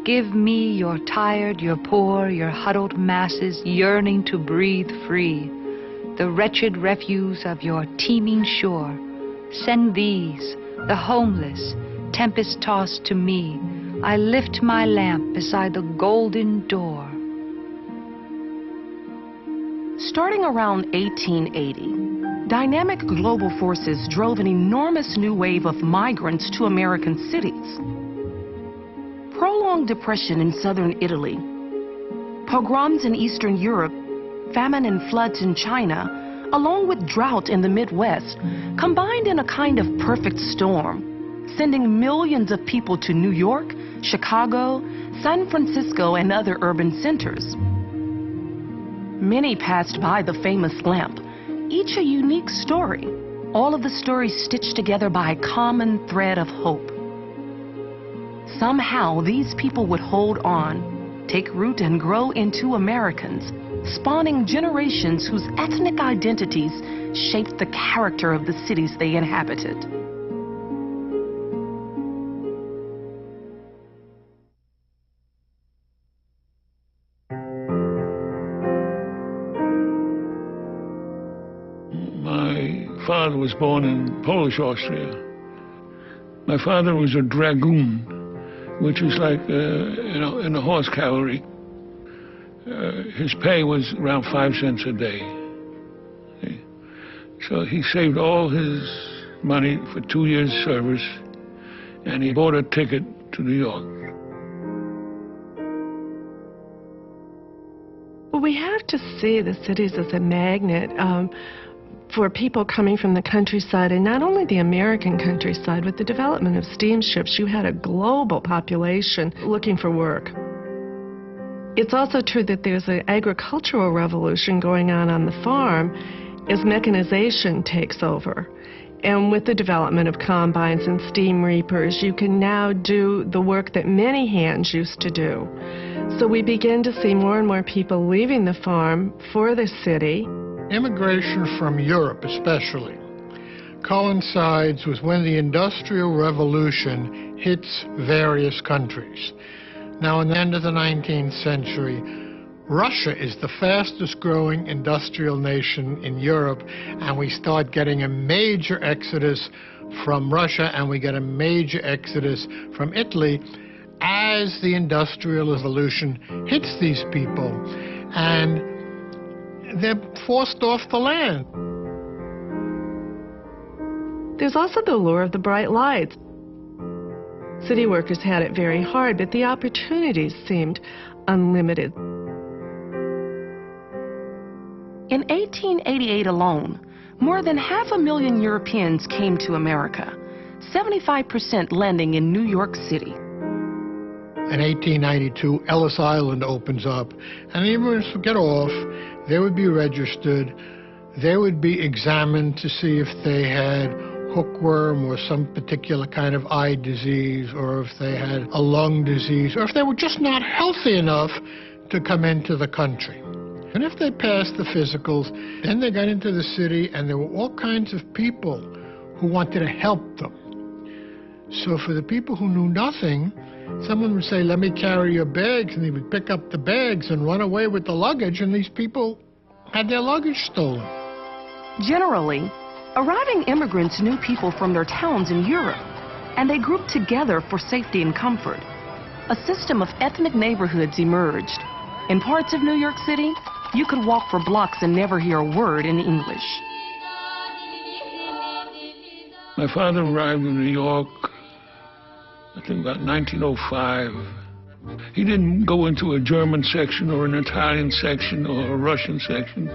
Give me your tired, your poor, your huddled masses yearning to breathe free, the wretched refuse of your teeming shore. Send these, the homeless, tempest-tossed to me. I lift my lamp beside the golden door. Starting around 1880, dynamic global forces drove an enormous new wave of migrants to American cities. Prolonged depression in southern Italy, pogroms in Eastern Europe, famine and floods in China, along with drought in the Midwest, combined in a kind of perfect storm, sending millions of people to New York, Chicago, San Francisco, and other urban centers. Many passed by the famous lamp, each a unique story, all of the stories stitched together by a common thread of hope. Somehow, these people would hold on, take root and grow into Americans, spawning generations whose ethnic identities shaped the character of the cities they inhabited. My father was born in Polish Austria. My father was a dragoon, which is like, in the horse cavalry. His pay was around 5 cents a day. So he saved all his money for 2 years' service, and he bought a ticket to New York. Well, we have to see the cities as a magnet for people coming from the countryside, and not only the American countryside. With the development of steamships, you had a global population looking for work. It's also true that there's an agricultural revolution going on the farm as mechanization takes over. And with the development of combines and steam reapers, you can now do the work that many hands used to do. So we begin to see more and more people leaving the farm for the city. Immigration from Europe especially coincides with when the Industrial Revolution hits various countries. Now, in the end of the 19th century, Russia is the fastest growing industrial nation in Europe, and we start getting a major exodus from Russia, and we get a major exodus from Italy as the Industrial Revolution hits these people, and they're forced off the land. There's also the allure of the bright lights. City workers had it very hard, but the opportunities seemed unlimited. In 1888 alone, more than 500,000 Europeans came to America, 75% landing in New York City. In 1892, Ellis Island opens up, and the immigrants would get off, they would be registered, they would be examined to see if they had hookworm or some particular kind of eye disease, or if they had a lung disease, or if they were just not healthy enough to come into the country. And if they passed the physicals, then they got into the city, and there were all kinds of people who wanted to help them. So for the people who knew nothing, someone would say, "Let me carry your bags," and they would pick up the bags and run away with the luggage, and these people had their luggage stolen. Generally, arriving immigrants knew people from their towns in Europe, and they grouped together for safety and comfort. A system of ethnic neighborhoods emerged. In parts of New York City, you could walk for blocks and never hear a word in English. My father arrived in New York, I think about 1905. He didn't go into a German section or an Italian section or a Russian section.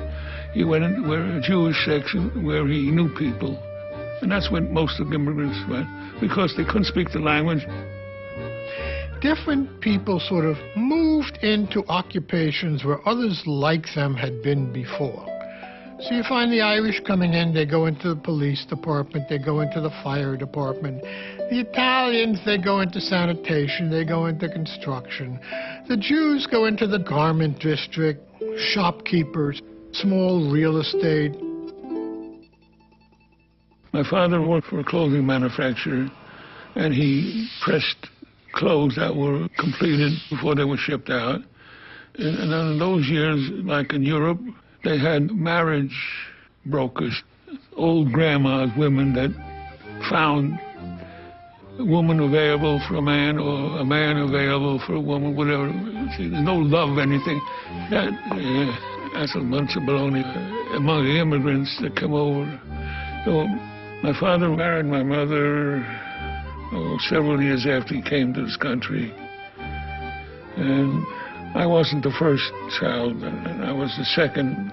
He went into a Jewish section where he knew people. And that's where most of the immigrants went, because they couldn't speak the language. Different people sort of moved into occupations where others like them had been before. So you find the Irish coming in, they go into the police department, they go into the fire department. The Italians, they go into sanitation, they go into construction. The Jews go into the garment district, shopkeepers, small real estate. My father worked for a clothing manufacturer, and he pressed clothes that were completed before they were shipped out. And in those years, like in Europe, they had marriage brokers, old grandmas, women that found a woman available for a man or a man available for a woman, whatever. See, there's no love, anything. That's a bunch of baloney among the immigrants that come over. So my father married my mother several years after he came to this country. And I wasn't the first child, I was the second.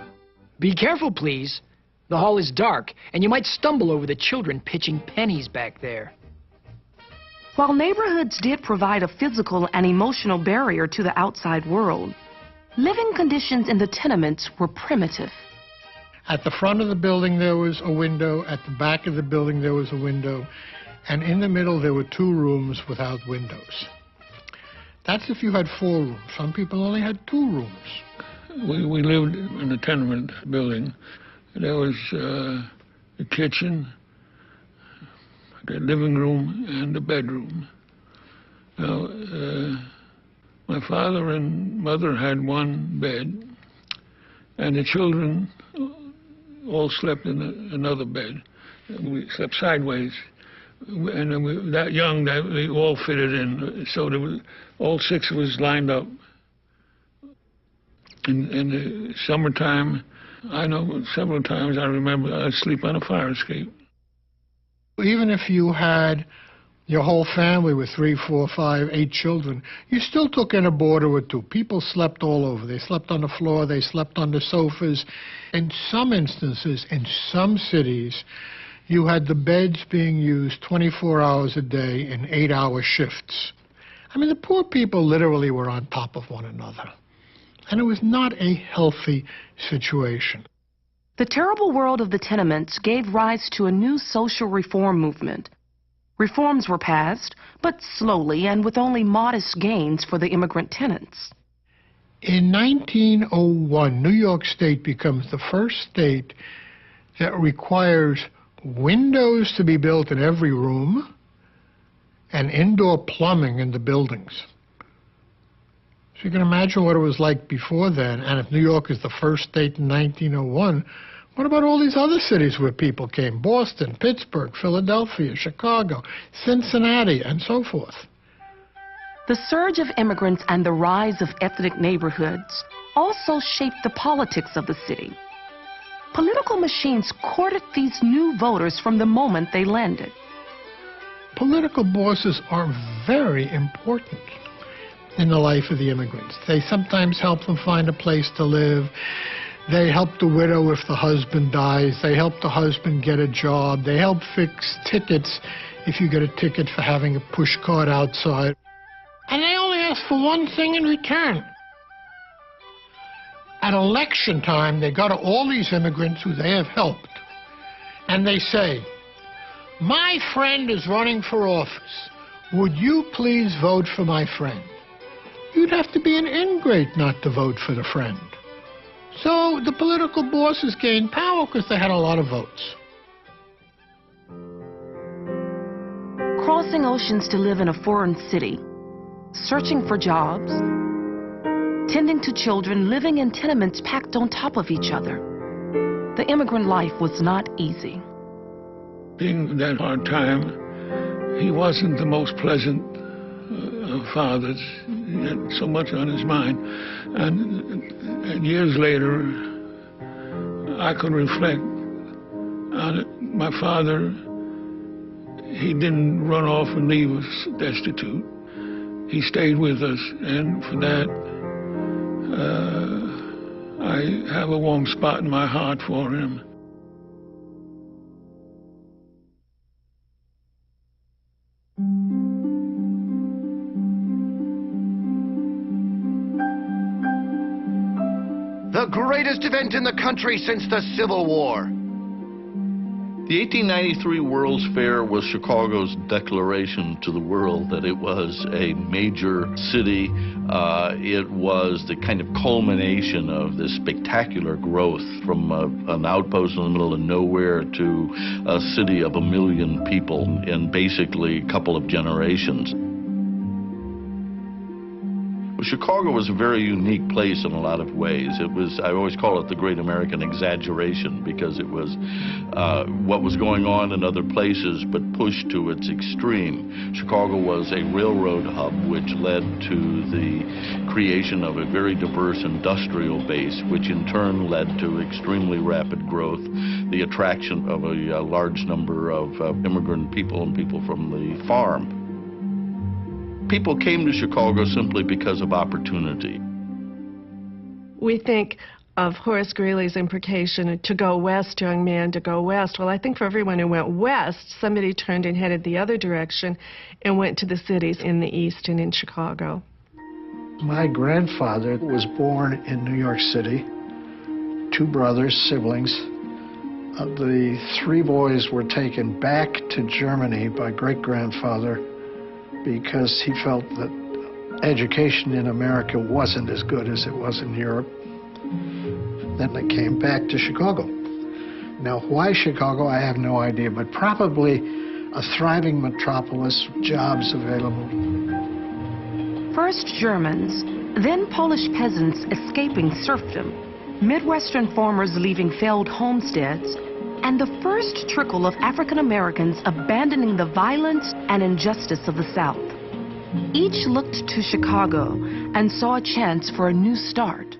Be careful, please. The hall is dark, and you might stumble over the children pitching pennies back there. While neighborhoods did provide a physical and emotional barrier to the outside world, living conditions in the tenements were primitive. At the front of the building there was a window, at the back of the building there was a window, and in the middle there were 2 rooms without windows. That's if you had 4 rooms. Some people only had 2 rooms. We lived in a tenement building. There was a kitchen, the living room, and the bedroom. Now, my father and mother had one bed, and the children all slept in another bed. We slept sideways. And then we were that young that we all fitted in, so there was, all 6 of us lined up. In the summertime, I know several times I remember I'd sleep on a fire escape. Even if you had your whole family with 3, 4, 5, 8 children, you still took in a boarder or 2. People slept all over. They slept on the floor, they slept on the sofas. In some instances, in some cities, you had the beds being used 24 hours a day in 8-hour shifts. I mean, the poor people literally were on top of one another. And it was not a healthy situation. The terrible world of the tenements gave rise to a new social reform movement. Reforms were passed, but slowly and with only modest gains for the immigrant tenants. In 1901, New York State becomes the first state that requires windows to be built in every room and indoor plumbing in the buildings. So you can imagine what it was like before then. And if New York is the first state in 1901, what about all these other cities where people came? Boston, Pittsburgh, Philadelphia, Chicago, Cincinnati, and so forth. The surge of immigrants and the rise of ethnic neighborhoods also shaped the politics of the city. Political machines courted these new voters from the moment they landed. Political bosses are very important in the life of the immigrants. They sometimes help them find a place to live. They help the widow if the husband dies. They help the husband get a job. They help fix tickets if you get a ticket for having a push cart outside. And they only ask for one thing in return. At election time, they go to all these immigrants who they have helped, and they say, "My friend is running for office. Would you please vote for my friend?" You'd have to be an ingrate not to vote for the friend. So the political bosses gained power because they had a lot of votes. Crossing oceans to live in a foreign city, searching for jobs, tending to children living in tenements packed on top of each other. The immigrant life was not easy. Being that hard time, he wasn't the most pleasant of fathers. He had so much on his mind. And years later, I could reflect on it. My father, he didn't run off and leave us destitute. He stayed with us, and for that, I have a warm spot in my heart for him. The greatest event in the country since the Civil War. The 1893 World's Fair was Chicago's declaration to the world that it was a major city. It was the kind of culmination of this spectacular growth from an outpost in the middle of nowhere to a city of 1 million people in basically a couple of generations. Well, Chicago was a very unique place in a lot of ways. It was, I always call it the Great American Exaggeration, because it was what was going on in other places but pushed to its extreme. Chicago was a railroad hub, which led to the creation of a very diverse industrial base, which in turn led to extremely rapid growth, the attraction of a large number of immigrant people and people from the farm. People came to Chicago simply because of opportunity. We think of Horace Greeley's imprecation, to go west, young man, to go west. Well, I think for everyone who went west, somebody turned and headed the other direction and went to the cities in the east and in Chicago. My grandfather was born in New York City, 2 brothers, siblings. The 3 boys were taken back to Germany by great-grandfather because he felt that education in America wasn't as good as it was in Europe. Then they came back to Chicago. Now, why Chicago, I have no idea, but probably a thriving metropolis, jobs available. First Germans, then Polish peasants escaping serfdom, Midwestern farmers leaving failed homesteads, and the first trickle of African Americans abandoning the violence and injustice of the South. Each looked to Chicago and saw a chance for a new start.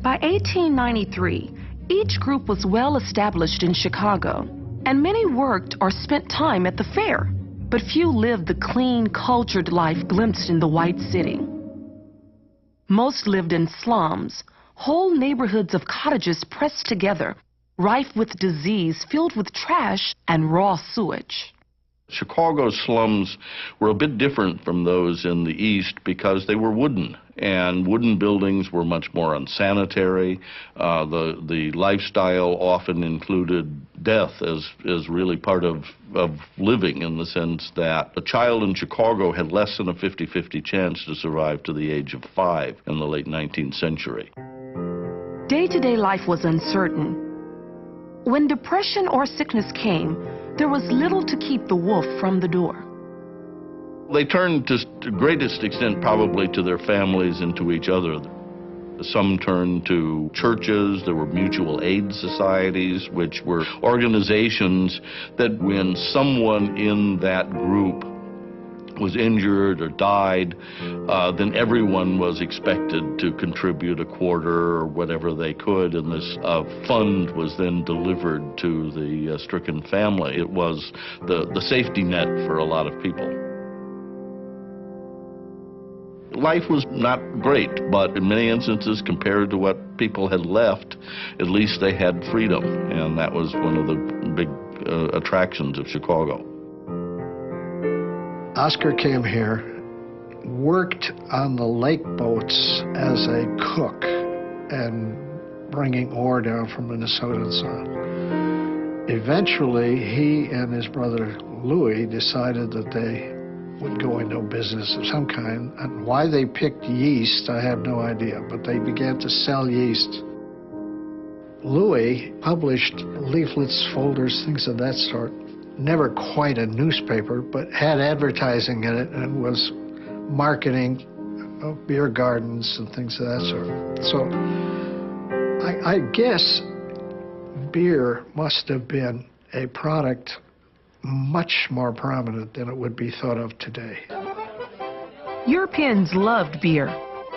By 1893, each group was well established in Chicago, and many worked or spent time at the fair, but few lived the clean, cultured life glimpsed in the White City. Most lived in slums, whole neighborhoods of cottages pressed together, rife with disease, filled with trash and raw sewage. Chicago's slums were a bit different from those in the East because they were wooden, and wooden buildings were much more unsanitary. The lifestyle often included death as really part of living, in the sense that a child in Chicago had less than a 50-50 chance to survive to the age of 5 in the late 19th century. Day-to-day life was uncertain. When depression or sickness came, there was little to keep the wolf from the door. They turned to the greatest extent probably to their families and to each other. Some turned to churches. There were mutual aid societies, which were organizations that when someone in that group was injured or died, then everyone was expected to contribute a quarter or whatever they could, and this fund was then delivered to the stricken family. It was the safety net for a lot of people. Life was not great, but in many instances, compared to what people had left, at least they had freedom, and that was one of the big attractions of Chicago. Oscar came here, worked on the lake boats as a cook and bringing ore down from Minnesota and so on. Eventually, he and his brother Louis decided that they would go into a business of some kind. And why they picked yeast, I have no idea, but they began to sell yeast. Louis published leaflets, folders, things of that sort. Never quite a newspaper, but had advertising in it and was marketing beer gardens and things of that sort. So I guess beer must have been a product much more prominent than it would be thought of today. Europeans loved beer,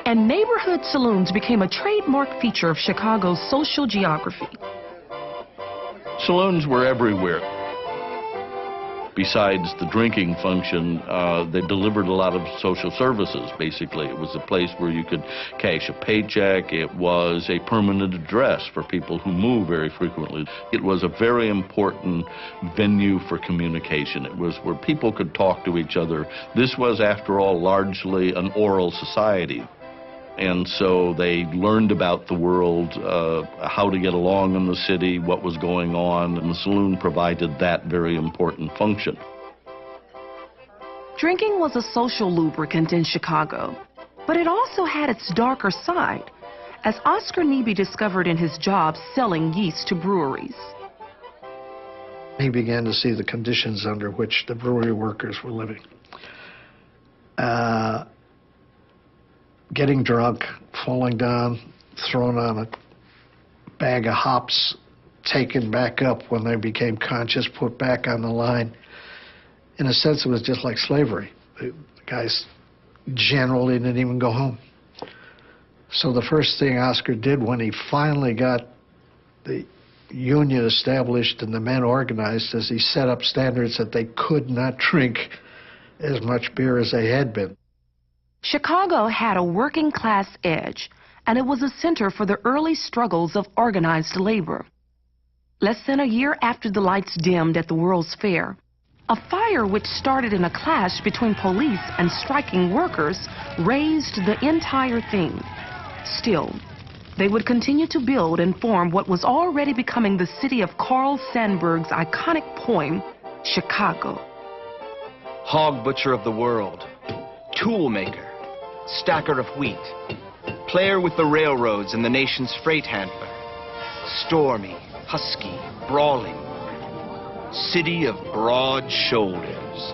and neighborhood saloons became a trademark feature of Chicago's social geography. Saloons were everywhere. Besides the drinking function, they delivered a lot of social services, basically. It was a place where you could cash a paycheck. It was a permanent address for people who move very frequently. It was a very important venue for communication. It was where people could talk to each other. This was, after all, largely an oral society. And so they learned about the world, how to get along in the city, what was going on, and the saloon provided that very important function. Drinking was a social lubricant in Chicago, but it also had its darker side, as Oscar Neebe discovered in his job selling yeast to breweries. He began to see the conditions under which the brewery workers were living. getting drunk, falling down, thrown on a bag of hops, taken back up when they became conscious, put back on the line. In a sense, it was just like slavery. The guys generally didn't even go home. So the first thing Oscar did when he finally got the union established and the men organized is he set up standards that they could not drink as much beer as they had been. Chicago had a working class edge, and it was a center for the early struggles of organized labor. Less than a year after the lights dimmed at the World's Fair, a fire which started in a clash between police and striking workers razed the entire thing. Still, they would continue to build and form what was already becoming the city of Carl Sandburg's iconic poem, Chicago. Hog butcher of the world, tool maker, stacker of wheat, player with the railroads and the nation's freight handler, stormy, husky, brawling, city of broad shoulders.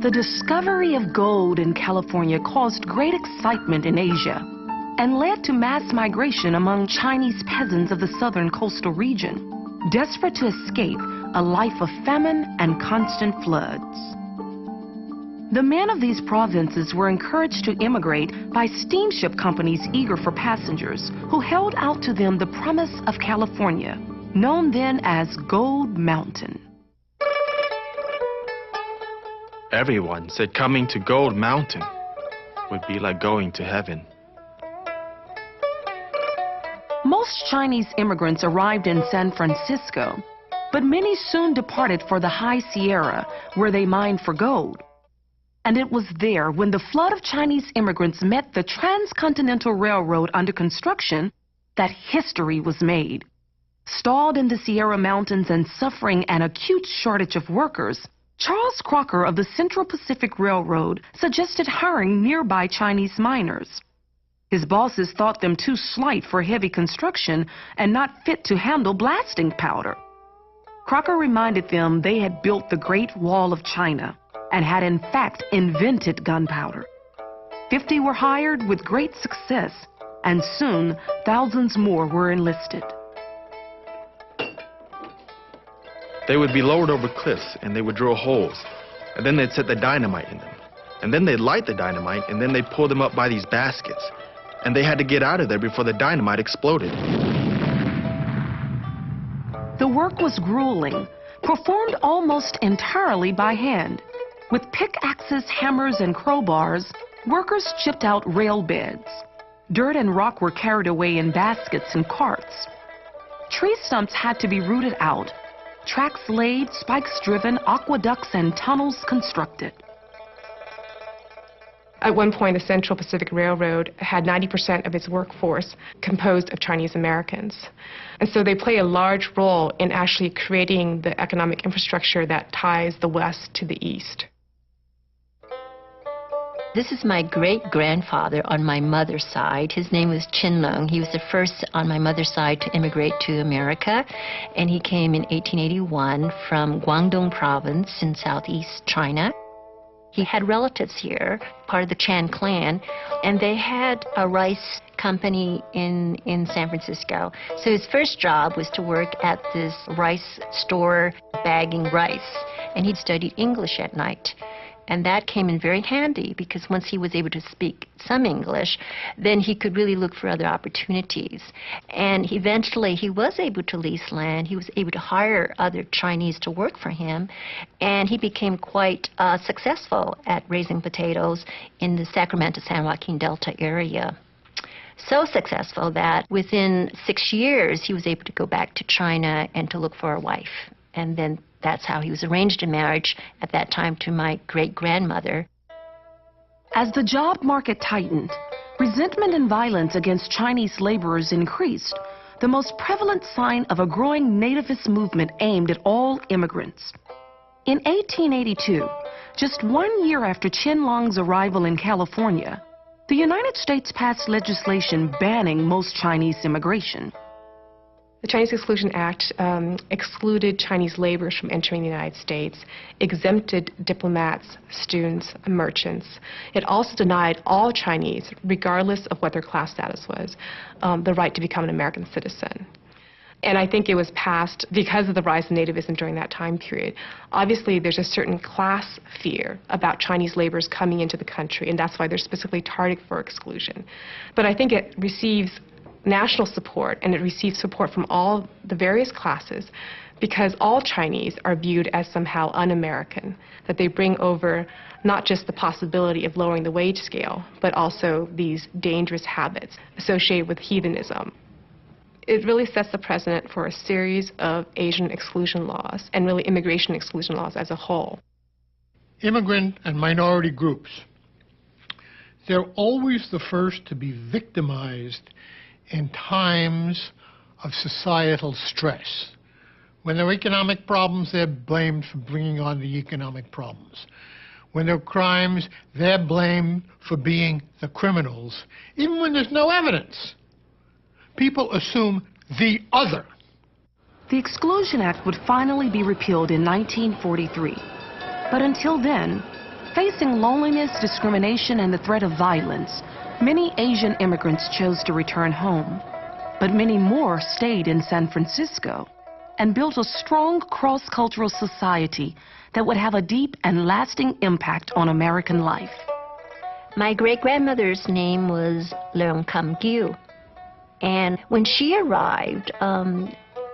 The discovery of gold in California caused great excitement in Asia and led to mass migration among Chinese peasants of the southern coastal region, desperate to escape a life of famine and constant floods. The men of these provinces were encouraged to immigrate by steamship companies eager for passengers who held out to them the promise of California, known then as Gold Mountain. Everyone said coming to Gold Mountain would be like going to heaven. Most Chinese immigrants arrived in San Francisco, but many soon departed for the High Sierra, where they mined for gold. And it was there, when the flood of Chinese immigrants met the Transcontinental Railroad under construction, that history was made. Stalled in the Sierra Mountains and suffering an acute shortage of workers, Charles Crocker of the Central Pacific Railroad suggested hiring nearby Chinese miners. His bosses thought them too slight for heavy construction and not fit to handle blasting powder. Crocker reminded them they had built the Great Wall of China and had in fact invented gunpowder. 50 were hired with great success, and soon thousands more were enlisted. They would be lowered over cliffs, and they would drill holes, and then they'd set the dynamite in them. And then they'd light the dynamite, and then they'd pull them up by these baskets. And they had to get out of there before the dynamite exploded. The work was grueling, performed almost entirely by hand. With pickaxes, hammers, and crowbars, workers chipped out rail beds. Dirt and rock were carried away in baskets and carts. Tree stumps had to be rooted out, tracks laid, spikes driven, aqueducts and tunnels constructed. At one point, the Central Pacific Railroad had 90% of its workforce composed of Chinese Americans. And so they play a large role in actually creating the economic infrastructure that ties the West to the East. This is my great-grandfather on my mother's side. His name was Chin Lung. He was the first on my mother's side to immigrate to America, and he came in 1881 from Guangdong province in southeast China. He had relatives here, part of the Chan clan, and they had a rice company in San Francisco. So his first job was to work at this rice store bagging rice, and he'd studied English at night. And that came in very handy because once he was able to speak some English, then he could really look for other opportunities. And eventually he was able to lease land. He was able to hire other Chinese to work for him. And he became quite successful at raising potatoes in the Sacramento-San Joaquin Delta area. So successful that within 6 years he was able to go back to China and to look for a wife. And then that's how he was arranged in marriage at that time to my great-grandmother. As the job market tightened, resentment and violence against Chinese laborers increased, the most prevalent sign of a growing nativist movement aimed at all immigrants. In 1882, just 1 year after Chin Lung's arrival in California, The United States passed legislation banning most Chinese immigration. The Chinese Exclusion Act excluded Chinese laborers from entering the United States, exempted diplomats, students, and merchants. It also denied all Chinese, regardless of what their class status was, the right to become an American citizen. And I think it was passed because of the rise in nativism during that time period. Obviously, there's a certain class fear about Chinese laborers coming into the country, and that's why they're specifically targeted for exclusion. But I think it receives national support, and it receives support from all the various classes because all Chinese are viewed as somehow un-American, that they bring over not just the possibility of lowering the wage scale, but also these dangerous habits associated with heathenism. It really sets the precedent for a series of Asian exclusion laws and really immigration exclusion laws as a whole. Immigrant and minority groups, they're always the first to be victimized in times of societal stress. When there are economic problems, they're blamed for bringing on the economic problems. When there are crimes, they're blamed for being the criminals, even when there's no evidence. People assume the other. The Exclusion Act would finally be repealed in 1943. But until then, facing loneliness, discrimination, and the threat of violence, many Asian immigrants chose to return home. But many more stayed in San Francisco and built a strong cross-cultural society that would have a deep and lasting impact on American life. My great-grandmother's name was Leung Kam Gyu. And when she arrived,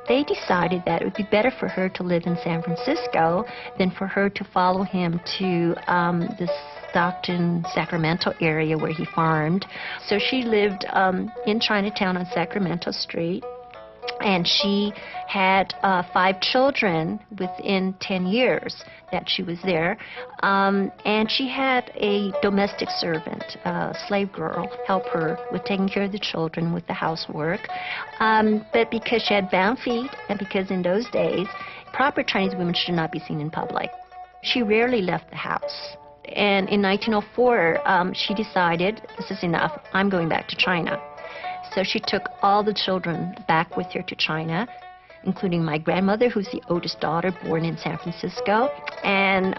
they decided that it would be better for her to live in San Francisco than for her to follow him to the Stockton, Sacramento area where he farmed. So she lived in Chinatown on Sacramento Street, and she had 5 children within 10 years that she was there. And she had a domestic servant, a slave girl, help her with taking care of the children with the housework. But because she had bound feet, and because in those days, proper Chinese women should not be seen in public, she rarely left the house. And in 1904, she decided, this is enough, I'm going back to China. So she took all the children back with her to China, including my grandmother, who's the oldest daughter, born in San Francisco. And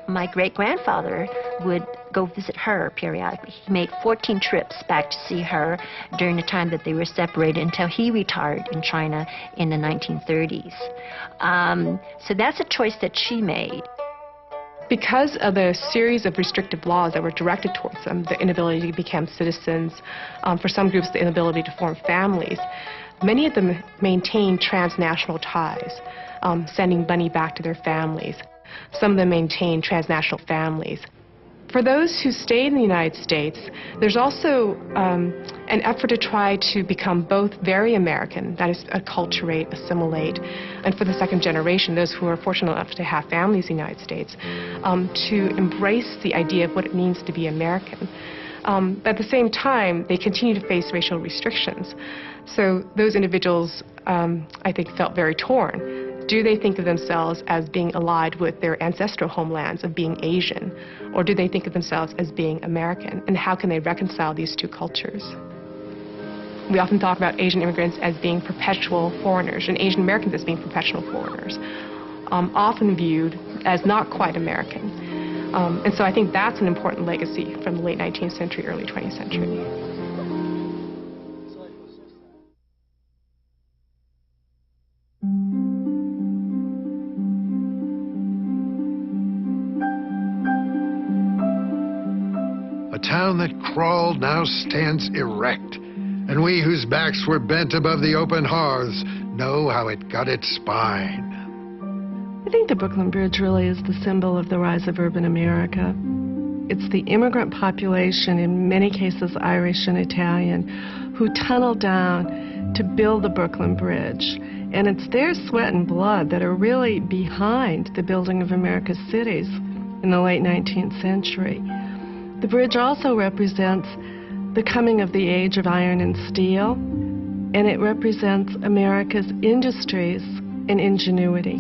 my great-grandfather would go visit her periodically. He made 14 trips back to see her during the time that they were separated until he retired in China in the 1930s. So that's a choice that she made. Because of the series of restrictive laws that were directed towards them, the inability to become citizens, for some groups the inability to form families, many of them maintained transnational ties, sending money back to their families. Some of them maintained transnational families. For those who stayed in the United States, there's also an effort to try to become both very American, that is, acculturate, assimilate, and for the second generation, those who are fortunate enough to have families in the United States, to embrace the idea of what it means to be American. At the same time, they continue to face racial restrictions. So those individuals, I think, felt very torn. Do they think of themselves as being allied with their ancestral homelands of being Asian, or do they think of themselves as being American? And how can they reconcile these two cultures? We often talk about Asian immigrants as being perpetual foreigners, and Asian Americans as being perpetual foreigners, often viewed as not quite American. And so I think that's an important legacy from the late 19th century, early 20th century. A town that crawled now stands erect, and we whose backs were bent above the open hearths know how it got its spine. I think the Brooklyn Bridge really is the symbol of the rise of urban America. It's the immigrant population, in many cases Irish and Italian, who tunneled down to build the Brooklyn Bridge. And it's their sweat and blood that are really behind the building of America's cities in the late 19th century. The bridge also represents the coming of the age of iron and steel, and it represents America's industries and ingenuity.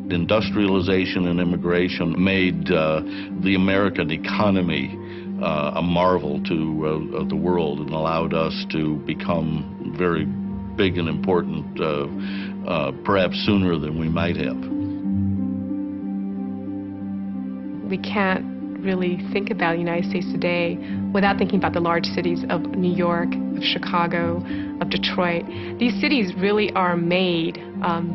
Industrialization and immigration made the American economy a marvel to the world and allowed us to become very big and important, perhaps sooner than we might have. We can't really think about the United States today without thinking about the large cities of New York, of Chicago, of Detroit. These cities really are made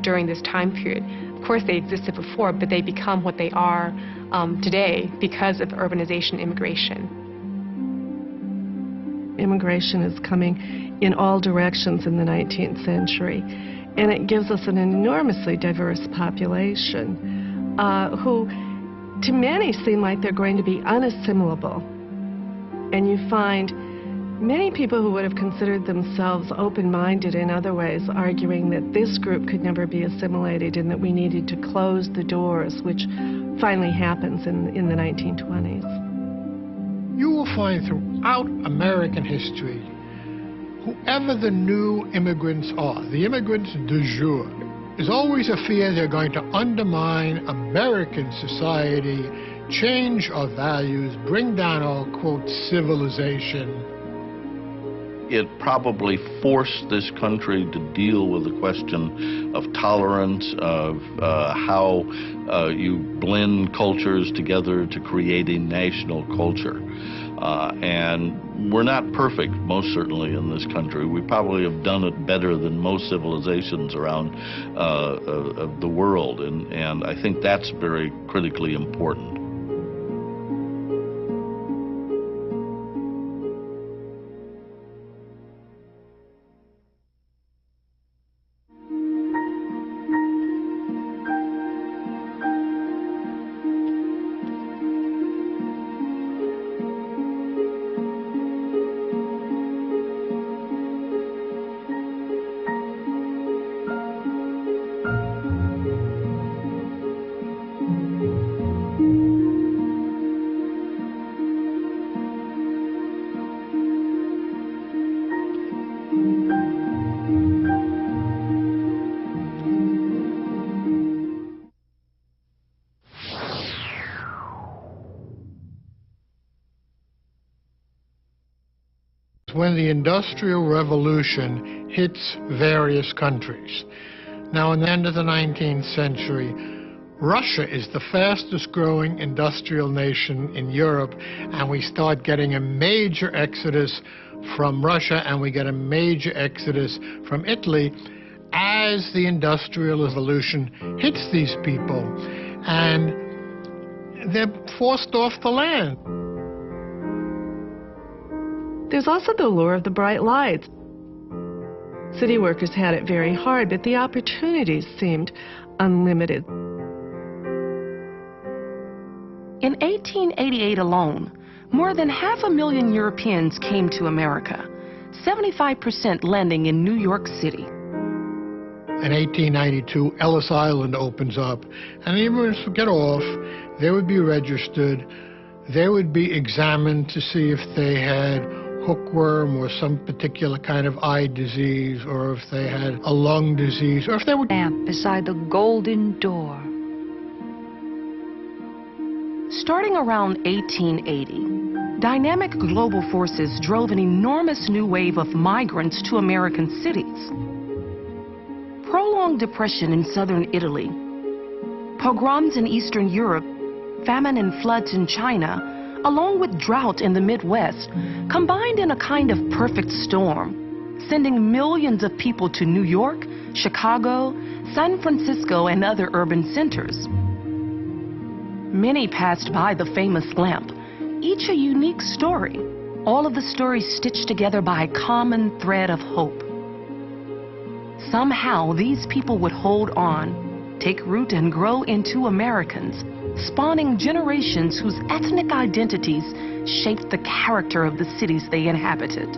during this time period. Of course, they existed before, but they become what they are today because of urbanization, immigration. Immigration is coming in all directions in the 19th century, and it gives us an enormously diverse population who, to many, seem like they're going to be unassimilable. And you find many people who would have considered themselves open-minded in other ways arguing that this group could never be assimilated and that we needed to close the doors, which finally happens in the 1920s. You will find throughout American history, whoever the new immigrants are, the immigrants du jour, there's always a fear they're going to undermine American society, change our values, bring down our, quote, civilization. It probably forced this country to deal with the question of tolerance, of how you blend cultures together to create a national culture. And we're not perfect, most certainly, in this country. We probably have done it better than most civilizations around the world, and I think that's very critically important. When the Industrial Revolution hits various countries. Now, in the end of the 19th century, Russia is the fastest growing industrial nation in Europe, and we start getting a major exodus from Russia, and we get a major exodus from Italy as the Industrial Revolution hits these people, and they're forced off the land. There's also the lure of the bright lights. City workers had it very hard, but the opportunities seemed unlimited. In 1888 alone, more than 500,000 Europeans came to America, 75% landing in New York City. In 1892, Ellis Island opens up, and the immigrants would get off, they would be registered, they would be examined to see if they had hookworm or some particular kind of eye disease, or if they had a lung disease, or if they were lamp beside the golden door. Starting around 1880, dynamic global forces drove an enormous new wave of migrants to American cities. Prolonged depression in southern Italy, pogroms in Eastern Europe, famine and floods in China, along with drought in the Midwest, combined in a kind of perfect storm, sending millions of people to New York, Chicago, San Francisco, and other urban centers. Many passed by the famous lamp, each a unique story, all of the stories stitched together by a common thread of hope. Somehow, these people would hold on, take root and grow into Americans, spawning generations whose ethnic identities shaped the character of the cities they inhabited.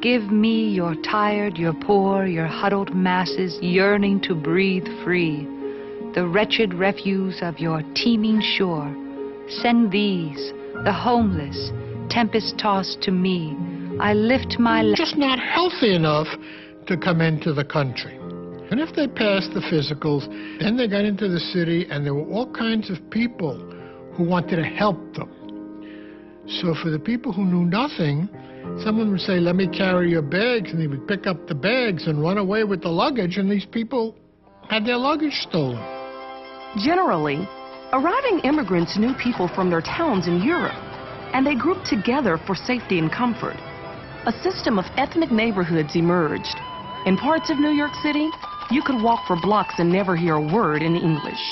Give me your tired, your poor, your huddled masses yearning to breathe free, the wretched refuse of your teeming shore. Send these, the homeless, tempest-tossed to me. I lift my... Just not healthy enough to come into the country. And if they passed the physicals, then they got into the city, and there were all kinds of people who wanted to help them. So for the people who knew nothing, someone would say, let me carry your bags, and they would pick up the bags and run away with the luggage, and these people had their luggage stolen. Generally, arriving immigrants knew people from their towns in Europe, and they grouped together for safety and comfort. A system of ethnic neighborhoods emerged. In parts of New York City, you could walk for blocks and never hear a word in English.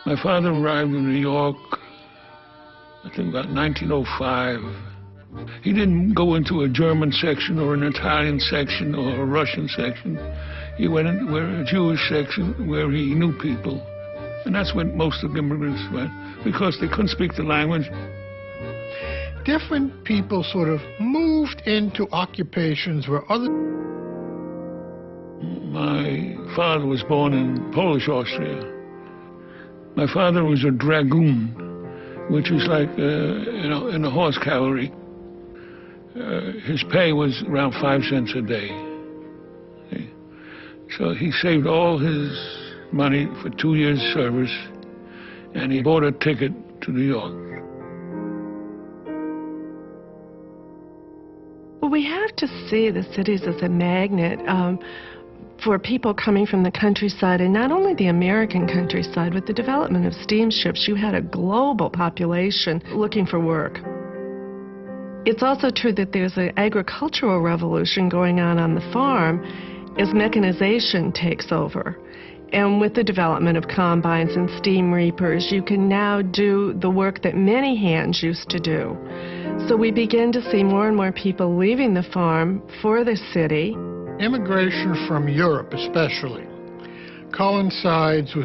My father arrived in New York, I think about 1905. He didn't go into a German section or an Italian section or a Russian section. He went into a Jewish section where he knew people. And that's where most of the immigrants went, because they couldn't speak the language. Different people sort of moved into occupations where other... My father was born in Polish Austria. My father was a dragoon, which is like, in the horse cavalry. His pay was around 5 cents a day. So he saved all his money for 2 years' service, and he bought a ticket to New York. Well, we have to see the cities as a magnet for people coming from the countryside, and not only the American countryside. With the development of steamships, you had a global population looking for work. It's also true that there's an agricultural revolution going on the farm as mechanization takes over. And with the development of combines and steam reapers, you can now do the work that many hands used to do. So we begin to see more and more people leaving the farm for the city. Immigration from Europe especially coincides with